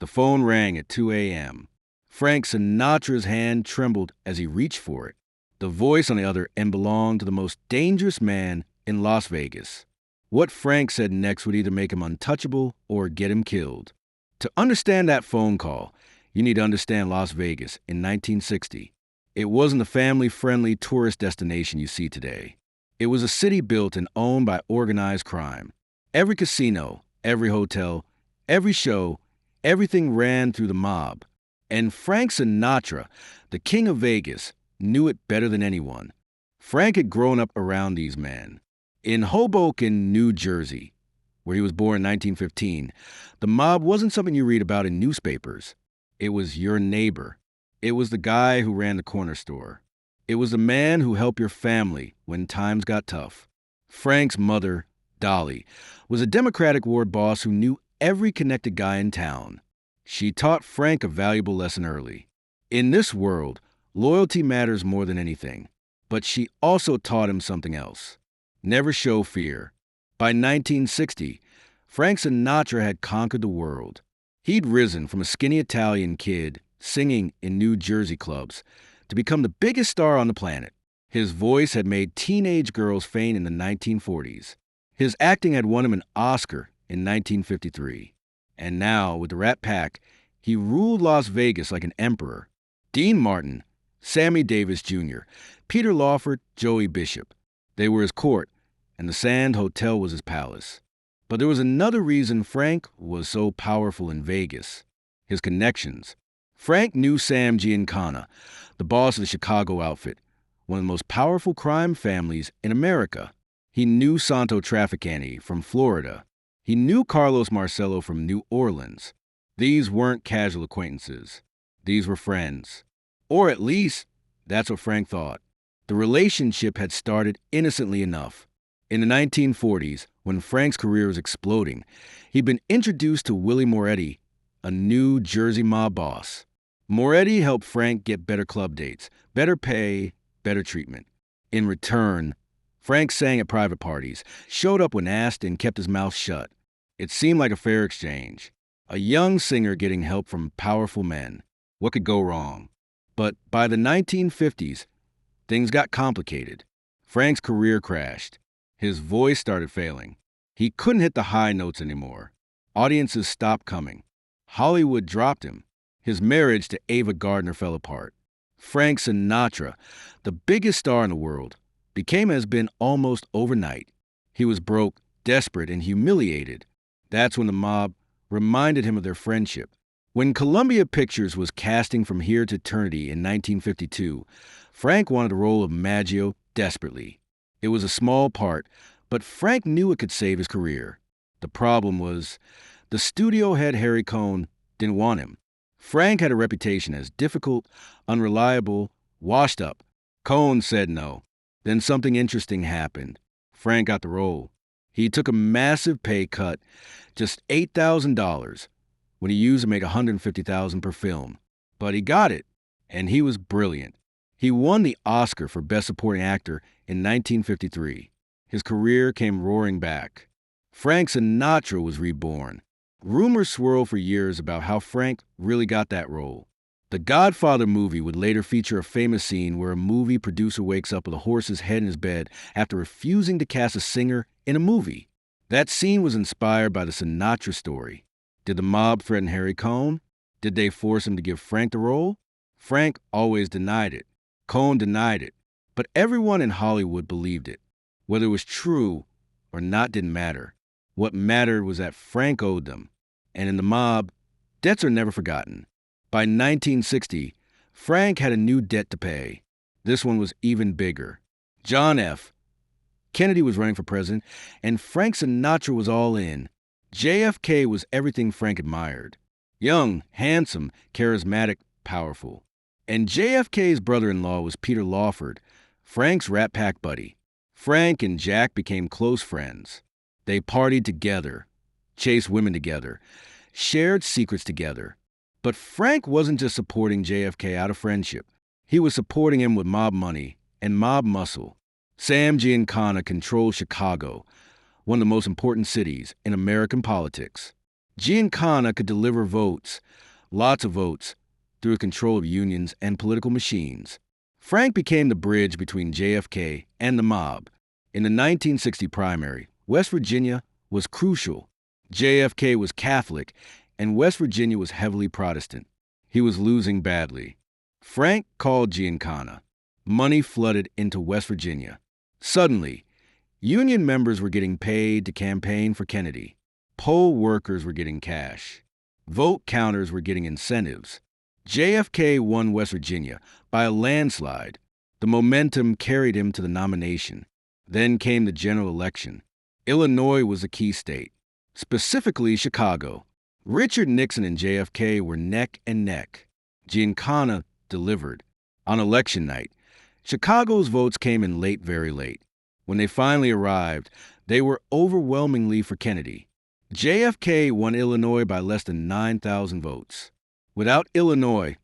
The phone rang at 2 a.m. Frank Sinatra's hand trembled as he reached for it. The voice on the other end belonged to the most dangerous man in Las Vegas. What Frank said next would either make him untouchable or get him killed. To understand that phone call, you need to understand Las Vegas in 1960. It wasn't the family-friendly tourist destination you see today. It was a city built and owned by organized crime. Every casino, every hotel, every show, everything ran through the mob. And Frank Sinatra, the king of Vegas, knew it better than anyone. Frank had grown up around these men. In Hoboken, New Jersey, where he was born in 1915, the mob wasn't something you read about in newspapers. It was your neighbor. It was the guy who ran the corner store. It was the man who helped your family when times got tough. Frank's mother, Dolly, was a Democratic ward boss who knew every connected guy in town. She taught Frank a valuable lesson early. In this world, loyalty matters more than anything. But she also taught him something else. Never show fear. By 1960, Frank Sinatra had conquered the world. He'd risen from a skinny Italian kid singing in New Jersey clubs to become the biggest star on the planet. His voice had made teenage girls faint in the 1940s. His acting had won him an Oscar in 1953. And now, with the Rat Pack, he ruled Las Vegas like an emperor. Dean Martin, Sammy Davis Jr., Peter Lawford, Joey Bishop. They were his court, and the Sand Hotel was his palace. But there was another reason Frank was so powerful in Vegas: his connections. Frank knew Sam Giancana, the boss of the Chicago outfit, one of the most powerful crime families in America. He knew Santo Trafficante from Florida. He knew Carlos Marcello from New Orleans. These weren't casual acquaintances. These were friends. Or at least, that's what Frank thought. The relationship had started innocently enough. In the 1940s, when Frank's career was exploding, he'd been introduced to Willie Moretti, a New Jersey mob boss. Moretti helped Frank get better club dates, better pay, better treatment. In return, Frank sang at private parties, showed up when asked, and kept his mouth shut. It seemed like a fair exchange. A young singer getting help from powerful men. What could go wrong? But by the 1950s, things got complicated. Frank's career crashed. His voice started failing. He couldn't hit the high notes anymore. Audiences stopped coming. Hollywood dropped him. His marriage to Ava Gardner fell apart. Frank Sinatra, the biggest star in the world, became as been almost overnight. He was broke, desperate, and humiliated. That's when the mob reminded him of their friendship. When Columbia Pictures was casting From Here to Eternity in 1952, Frank wanted the role of Maggio desperately. It was a small part, but Frank knew it could save his career. The problem was, the studio head Harry Cohn didn't want him. Frank had a reputation as difficult, unreliable, washed up. Cohn said no. Then something interesting happened. Frank got the role. He took a massive pay cut, just $8,000, when he used to make $150,000 per film. But he got it, and he was brilliant. He won the Oscar for Best Supporting Actor in 1953. His career came roaring back. Frank Sinatra was reborn. Rumors swirled for years about how Frank really got that role. The Godfather movie would later feature a famous scene where a movie producer wakes up with a horse's head in his bed after refusing to cast a singer in a movie. That scene was inspired by the Sinatra story. Did the mob threaten Harry Cohn? Did they force him to give Frank the role? Frank always denied it. Cohn denied it. But everyone in Hollywood believed it. Whether it was true or not didn't matter. What mattered was that Frank owed them. And in the mob, debts are never forgotten. By 1960, Frank had a new debt to pay. This one was even bigger. John F. Kennedy was running for president, and Frank Sinatra was all in. JFK was everything Frank admired. Young, handsome, charismatic, powerful. And JFK's brother-in-law was Peter Lawford, Frank's Rat Pack buddy. Frank and Jack became close friends. They partied together, chased women together, shared secrets together. But Frank wasn't just supporting JFK out of friendship. He was supporting him with mob money and mob muscle. Sam Giancana controlled Chicago, one of the most important cities in American politics. Giancana could deliver votes, lots of votes, through control of unions and political machines. Frank became the bridge between JFK and the mob. In the 1960 primary, West Virginia was crucial. JFK was Catholic, and West Virginia was heavily Protestant. He was losing badly. Frank called Giancana. Money flooded into West Virginia. Suddenly, union members were getting paid to campaign for Kennedy. Poll workers were getting cash. Vote counters were getting incentives. JFK won West Virginia by a landslide. The momentum carried him to the nomination. Then came the general election. Illinois was a key state, specifically Chicago. Richard Nixon and JFK were neck and neck. Giancana delivered. On election night, Chicago's votes came in late, very late. When they finally arrived, they were overwhelmingly for Kennedy. JFK won Illinois by less than 9,000 votes. Without Illinois,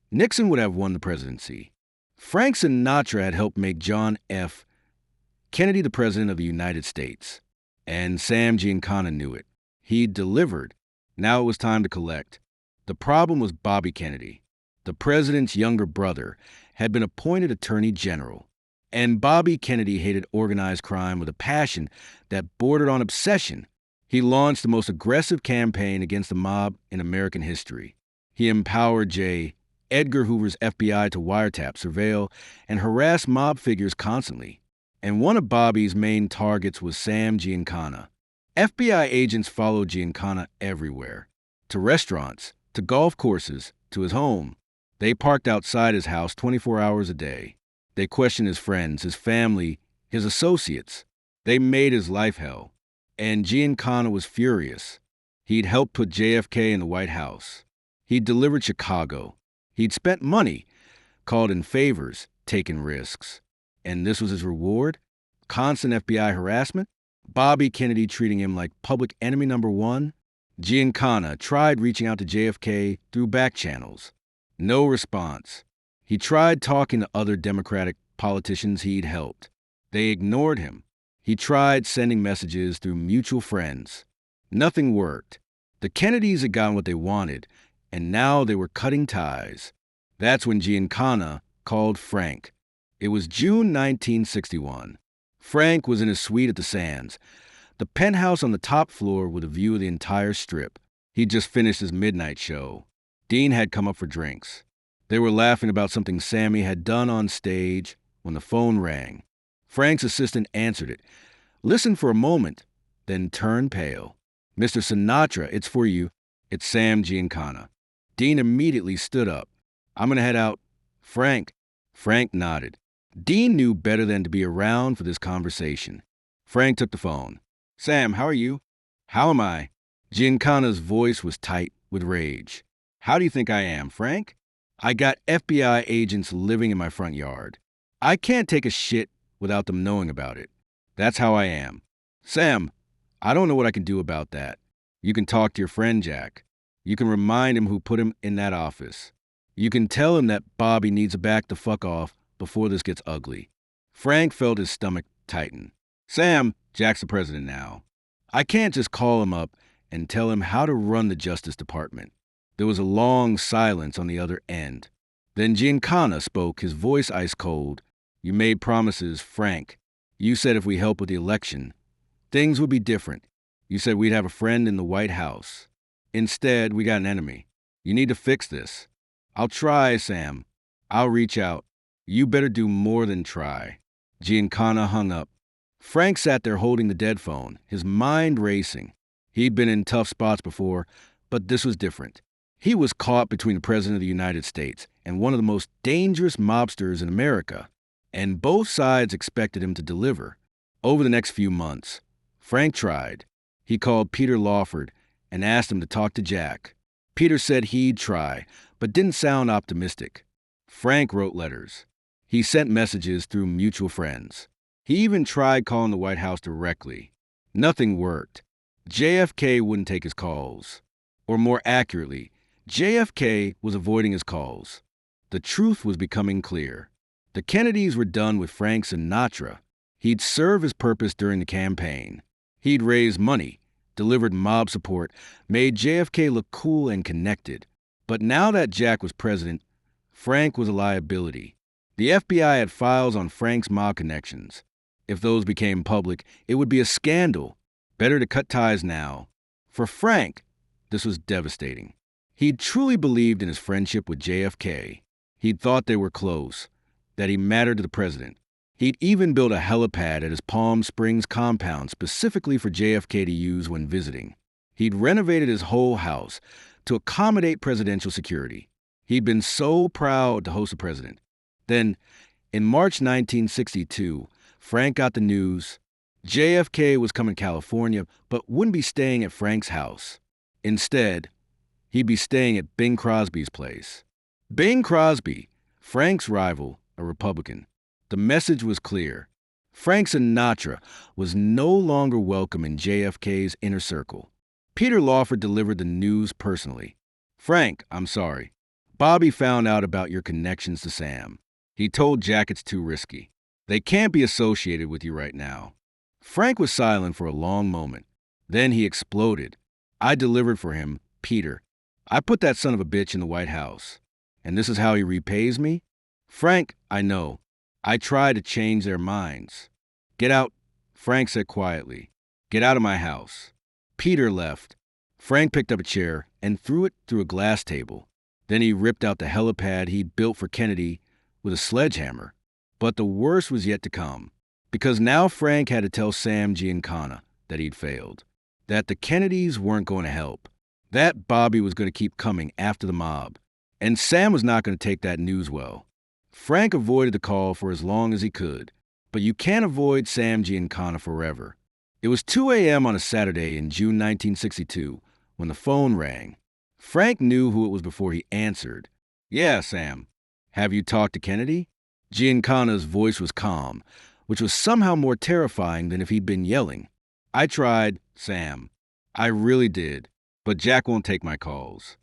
Nixon would have won the presidency. Frank Sinatra had helped make John F. Kennedy the President of the United States. And Sam Giancana knew it. He delivered. Now it was time to collect. The problem was Bobby Kennedy. The president's younger brother had been appointed Attorney General. And Bobby Kennedy hated organized crime with a passion that bordered on obsession. He launched the most aggressive campaign against the mob in American history. He empowered J. Edgar Hoover's FBI to wiretap, surveil, and harass mob figures constantly. And one of Bobby's main targets was Sam Giancana. FBI agents followed Giancana everywhere. To restaurants, to golf courses, to his home. They parked outside his house 24 hours a day. They questioned his friends, his family, his associates. They made his life hell. And Giancana was furious. He'd helped put JFK in the White House. He'd delivered Chicago. He'd spent money, called in favors, taken risks. And this was his reward? Constant FBI harassment? Bobby Kennedy treating him like public enemy number one? Giancana tried reaching out to JFK through back channels. No response. He tried talking to other Democratic politicians he'd helped. They ignored him. He tried sending messages through mutual friends. Nothing worked. The Kennedys had gotten what they wanted, and now they were cutting ties. That's when Giancana called Frank. It was June 1961. Frank was in his suite at the Sands, the penthouse on the top floor with a view of the entire strip. He'd just finished his midnight show. Dean had come up for drinks. They were laughing about something Sammy had done on stage when the phone rang. Frank's assistant answered it, listened for a moment, then turned pale. "Mr. Sinatra, it's for you. It's Sam Giancana." Dean immediately stood up. "I'm going to head out." "Frank." Frank nodded. Dean knew better than to be around for this conversation. Frank took the phone. "Sam, how are you?" "How am I?" Giancana's voice was tight with rage. "How do you think I am, Frank? I got FBI agents living in my front yard. I can't take a shit without them knowing about it. That's how I am." "Sam, I don't know what I can do about that. You can talk to your friend Jack. You can remind him who put him in that office. You can tell him that Bobby needs to back the fuck off before this gets ugly." Frank felt his stomach tighten. "Sam, Jack's the president now. I can't just call him up and tell him how to run the Justice Department." There was a long silence on the other end. Then Giancana spoke, his voice ice cold. "You made promises, Frank. You said if we help with the election, things would be different. You said we'd have a friend in the White House. Instead, we got an enemy. You need to fix this." "I'll try, Sam. I'll reach out. You better do more than try." Giancana hung up. Frank sat there holding the dead phone, his mind racing. He'd been in tough spots before, but this was different. He was caught between the President of the United States and one of the most dangerous mobsters in America, and both sides expected him to deliver. Over the next few months, Frank tried. He called Peter Lawford and asked him to talk to Jack. Peter said he'd try, but didn't sound optimistic. Frank wrote letters. He sent messages through mutual friends. He even tried calling the White House directly. Nothing worked. JFK wouldn't take his calls. Or more accurately, JFK was avoiding his calls. The truth was becoming clear. The Kennedys were done with Frank Sinatra. He'd serve his purpose during the campaign. He'd raise money, delivered mob support, made JFK look cool and connected. But now that Jack was president, Frank was a liability. The FBI had files on Frank's mob connections. If those became public, it would be a scandal. Better to cut ties now. For Frank, this was devastating. He'd truly believed in his friendship with JFK. He'd thought they were close, that he mattered to the president. He'd even built a helipad at his Palm Springs compound specifically for JFK to use when visiting. He'd renovated his whole house to accommodate presidential security. He'd been so proud to host the president. Then, in March 1962, Frank got the news JFK was coming to California, but wouldn't be staying at Frank's house. Instead, he'd be staying at Bing Crosby's place. Bing Crosby, Frank's rival, a Republican. The message was clear. Frank Sinatra was no longer welcome in JFK's inner circle. Peter Lawford delivered the news personally. Frank, I'm sorry. Bobby found out about your connections to Sam. He told Jack it's too risky. They can't be associated with you right now. Frank was silent for a long moment. Then he exploded. I delivered for him, Peter. I put that son of a bitch in the White House. And this is how he repays me? Frank, I know. I tried to change their minds. Get out, Frank said quietly. Get out of my house. Peter left. Frank picked up a chair and threw it through a glass table. Then he ripped out the helipad he'd built for Kennedy with a sledgehammer. But the worst was yet to come. Because now Frank had to tell Sam Giancana that he'd failed. That the Kennedys weren't going to help. That Bobby was going to keep coming after the mob. And Sam was not going to take that news well. Frank avoided the call for as long as he could. But you can't avoid Sam Giancana forever. It was 2 a.m. on a Saturday in June 1962 when the phone rang. Frank knew who it was before he answered. Yeah, Sam. Have you talked to Kennedy? Giancana's voice was calm, which was somehow more terrifying than if he'd been yelling. I tried, Sam. I really did. But Jack won't take my calls.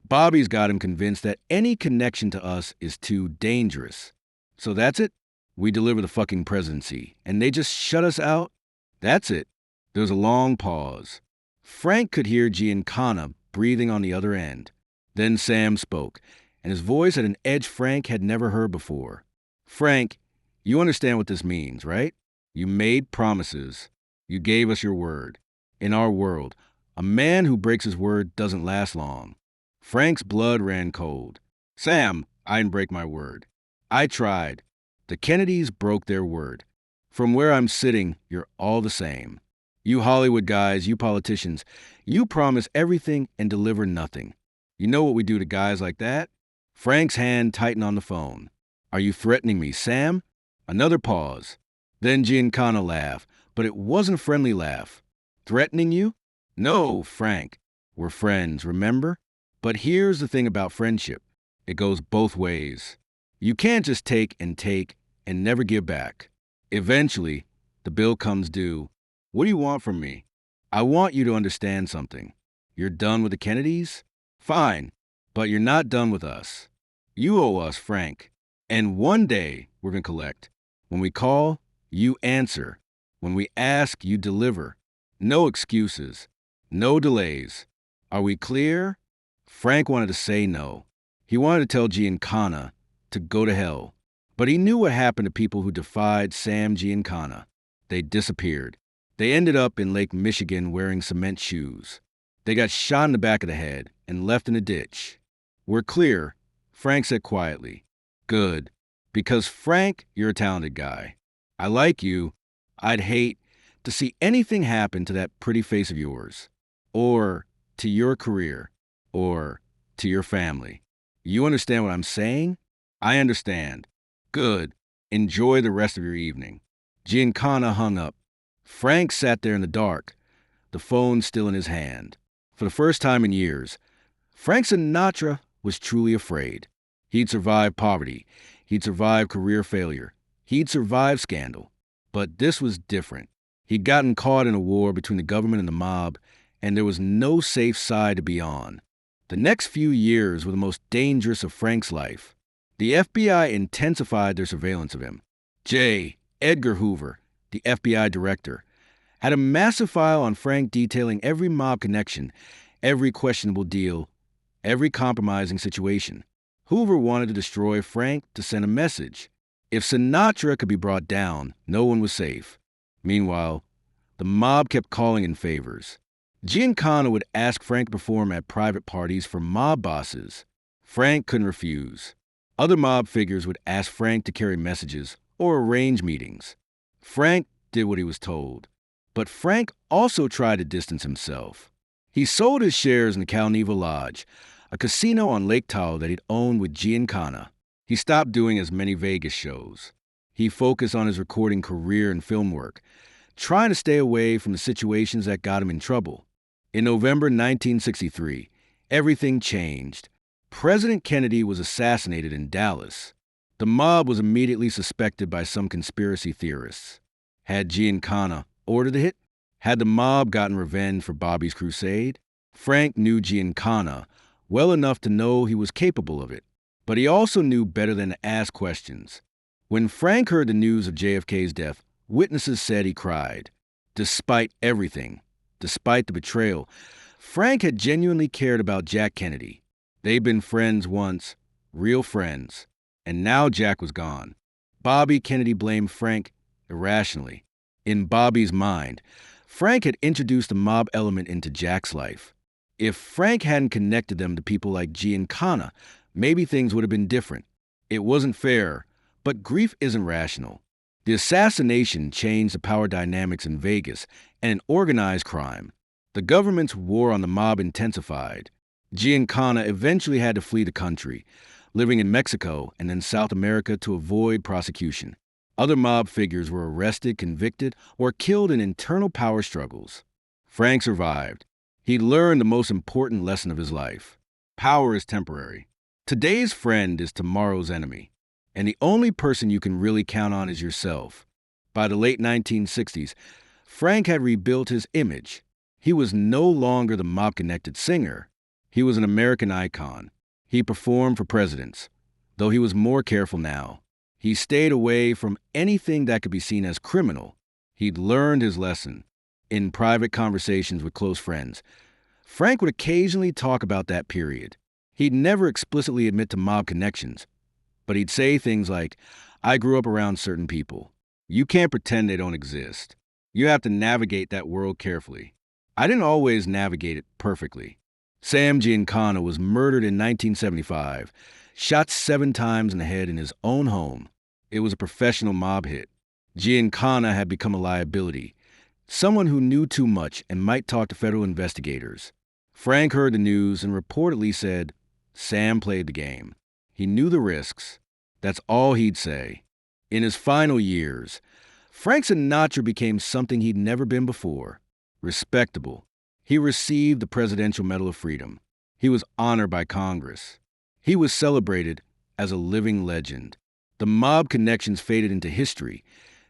Bobby's got him convinced that any connection to us is too dangerous. So that's it? We deliver the fucking presidency, and they just shut us out? That's it. There was a long pause. Frank could hear Giancana breathing on the other end. Then Sam spoke, and his voice had an edge Frank had never heard before. Frank, you understand what this means, right? You made promises. You gave us your word. In our world, a man who breaks his word doesn't last long. Frank's blood ran cold. Sam, I didn't break my word. I tried. The Kennedys broke their word. From where I'm sitting, you're all the same. You Hollywood guys, you politicians, you promise everything and deliver nothing. You know what we do to guys like that? Frank's hand tightened on the phone. Are you threatening me, Sam? Another pause. Then Giancana laughed, but it wasn't a friendly laugh. Threatening you? No, Frank. We're friends, remember? But here's the thing about friendship. It goes both ways. You can't just take and never give back. Eventually, the bill comes due. What do you want from me? I want you to understand something. You're done with the Kennedys? Fine, but you're not done with us. You owe us, Frank. And one day, we're going to collect. When we call, you answer. When we ask, you deliver. No excuses. No delays. Are we clear? Frank wanted to say no. He wanted to tell Giancana to go to hell. But he knew what happened to people who defied Sam Giancana. They disappeared. They ended up in Lake Michigan wearing cement shoes. They got shot in the back of the head and left in a ditch. We're clear, Frank said quietly. Good. Because, Frank, you're a talented guy. I like you. I'd hate to see anything happen to that pretty face of yours. Or to your career. Or to your family. You understand what I'm saying? I understand. Good. Enjoy the rest of your evening. Giancana hung up. Frank sat there in the dark, the phone still in his hand. For the first time in years, Frank Sinatra was truly afraid. He'd survived poverty. He'd survived career failure. He'd survived scandal. But this was different. He'd gotten caught in a war between the government and the mob, and there was no safe side to be on. The next few years were the most dangerous of Frank's life. The FBI intensified their surveillance of him. J. Edgar Hoover, the FBI director, had a massive file on Frank detailing every mob connection, every questionable deal, every compromising situation. Hoover wanted to destroy Frank to send a message. If Sinatra could be brought down, no one was safe. Meanwhile, the mob kept calling in favors. Giancana would ask Frank to perform at private parties for mob bosses. Frank couldn't refuse. Other mob figures would ask Frank to carry messages or arrange meetings. Frank did what he was told. But Frank also tried to distance himself. He sold his shares in the Calneva Lodge, a casino on Lake Tahoe that he'd owned with Giancana. He stopped doing as many Vegas shows. He focused on his recording career and film work, trying to stay away from the situations that got him in trouble. In November 1963, everything changed. President Kennedy was assassinated in Dallas. The mob was immediately suspected by some conspiracy theorists. Had Giancana ordered the hit? Had the mob gotten revenge for Bobby's crusade? Frank knew Giancana well enough to know he was capable of it, but he also knew better than to ask questions. When Frank heard the news of JFK's death, witnesses said he cried. Despite everything, despite the betrayal, Frank had genuinely cared about Jack Kennedy. They'd been friends once, real friends, and now Jack was gone. Bobby Kennedy blamed Frank irrationally. In Bobby's mind, Frank had introduced the mob element into Jack's life. If Frank hadn't connected them to people like Giancana, maybe things would have been different. It wasn't fair, but grief isn't rational. The assassination changed the power dynamics in Vegas and in organized crime. The government's war on the mob intensified. Giancana eventually had to flee the country, living in Mexico and then South America to avoid prosecution. Other mob figures were arrested, convicted, or killed in internal power struggles. Frank survived. He learned the most important lesson of his life. Power is temporary. Today's friend is tomorrow's enemy. And the only person you can really count on is yourself. By the late 1960s, Frank had rebuilt his image. He was no longer the mob-connected singer. He was an American icon. He performed for presidents, though he was more careful now. He stayed away from anything that could be seen as criminal. He'd learned his lesson. In private conversations with close friends, Frank would occasionally talk about that period. He'd never explicitly admit to mob connections, but he'd say things like, "I grew up around certain people. You can't pretend they don't exist. You have to navigate that world carefully. I didn't always navigate it perfectly." Sam Giancana was murdered in 1975, shot 7 times in the head in his own home. It was a professional mob hit. Giancana had become a liability, someone who knew too much and might talk to federal investigators. Frank heard the news and reportedly said, "Sam played the game. He knew the risks." That's all he'd say. In his final years, Frank Sinatra became something he'd never been before. Respectable. He received the Presidential Medal of Freedom. He was honored by Congress. He was celebrated as a living legend. The mob connections faded into history,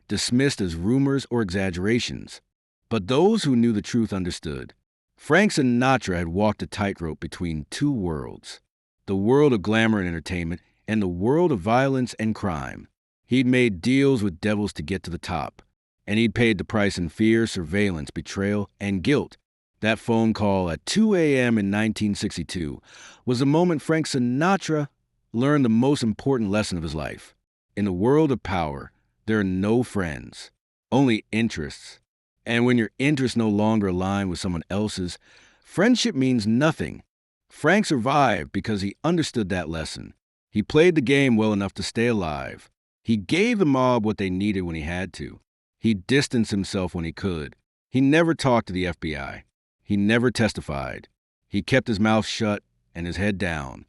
dismissed as rumors or exaggerations. But those who knew the truth understood. Frank Sinatra had walked a tightrope between two worlds, the world of glamour and entertainment and the world of violence and crime. He'd made deals with devils to get to the top, and he'd paid the price in fear, surveillance, betrayal, and guilt. That phone call at 2 a.m. in 1962 was the moment Frank Sinatra learned the most important lesson of his life. In the world of power, there are no friends, only interests. And when your interests no longer align with someone else's, friendship means nothing. Frank survived because he understood that lesson. He played the game well enough to stay alive. He gave the mob what they needed when he had to. He distanced himself when he could. He never talked to the FBI. He never testified. He kept his mouth shut and his head down.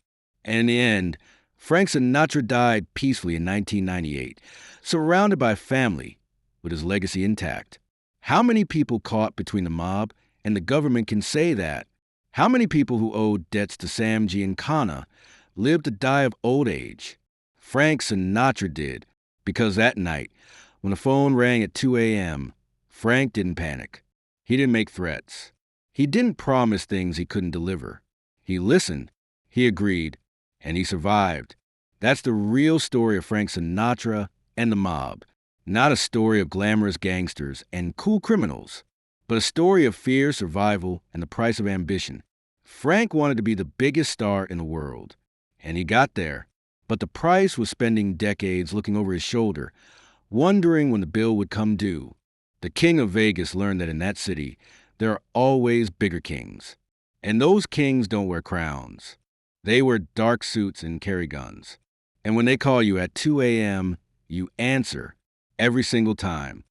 And in the end, Frank Sinatra died peacefully in 1998, surrounded by family, with his legacy intact. How many people caught between the mob and the government can say that? How many people who owed debts to Sam Giancana lived to die of old age? Frank Sinatra did, because that night, when the phone rang at 2 a.m., Frank didn't panic. He didn't make threats. He didn't promise things he couldn't deliver. He listened, he agreed, and he survived. That's the real story of Frank Sinatra and the mob, not a story of glamorous gangsters and cool criminals. but a story of fear, survival, and the price of ambition. Frank wanted to be the biggest star in the world, and he got there. But the price was spending decades looking over his shoulder, wondering when the bill would come due. The king of Vegas learned that in that city, there are always bigger kings. And those kings don't wear crowns. They wear dark suits and carry guns. And when they call you at 2 a.m., you answer every single time.